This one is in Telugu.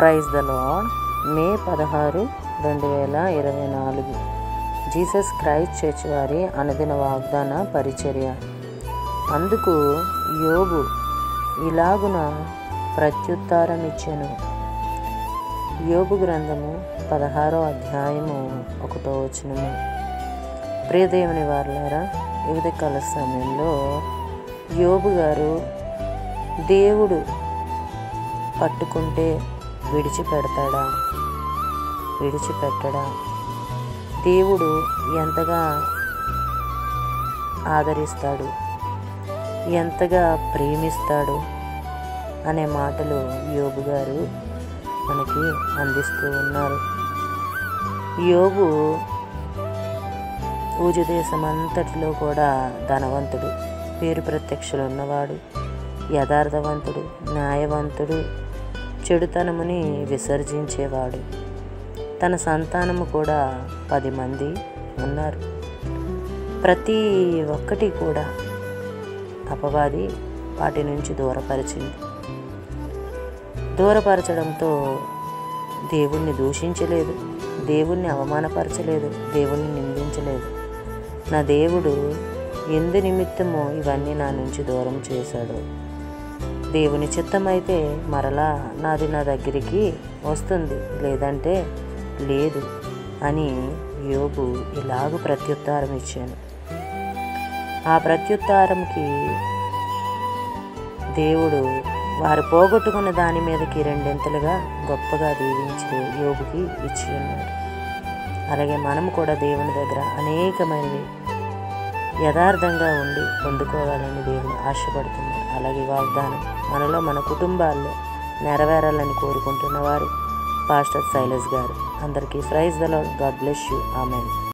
Praise the Lord. May 16, 2024 Jesus Christ church వారి అనుదిన వాగ్దాన పరిచర్య. అందుకు యోబు ఇలాగున ప్రత్యుత్తరం ఇచ్చెను. యోబు గ్రంథము 16వ అధ్యాయము 1వ వచనము. ప్రియదేవుని వారలారా, ఉదయకాల సమయంలో యోబు గారు దేవుడు పట్టుకుంటే విడిచిపెడతాడా, విడిచిపెట్టడా, దేవుడు ఎంతగా ఆదరిస్తాడు, ఎంతగా ప్రేమిస్తాడు అనే మాటలు యోబు గారు మనకి అందిస్తూ ఉన్నారు. యోబు ఊజు దేశం అంతటిలో కూడా ధనవంతుడు, పేరు ప్రత్యక్షలు ఉన్నవాడు, యథార్థవంతుడు, న్యాయవంతుడు, చెడుతనముని విసర్జించేవాడు. తన సంతానము కూడా 10 మంది ఉన్నారు. ప్రతి ఒక్కటి కూడా అపవాది వాటి నుంచి దూరపరిచింది. దూరపరచడంతో దేవుణ్ణి దూషించలేదు, దేవుణ్ణి అవమానపరచలేదు, దేవుణ్ణి నిందించలేదు. నా దేవుడు ఎందు నిమిత్తమో ఇవన్నీ నా నుంచి దూరం చేశాడు, దేవుని చిత్తమైతే మరలా నాది నా దగ్గరికి వస్తుంది, లేదంటే లేదు అని యోబు ఇలాగ ప్రత్యుత్తరం ఇచ్చాను. ఆ ప్రత్యుత్తరంకి దేవుడు వారు పోగొట్టుకున్న దాని మీదకి 2 గొప్పగా దీవించి యోబుకి ఇచ్చి ఉన్నాడు. అలాగే మనము కూడా దేవుని దగ్గర అనేకమైనవి యథార్థంగా ఉండి పొందుకోవాలని దేవుని ఆశపడుతుంది. అలాగే వాగ్దానం మనలో, మన కుటుంబాల్లో నెరవేరాలని కోరుకుంటున్న వారు పాస్టర్ శైలజ్ గారు. అందరికీ praise the Lord. God bless you. Amen.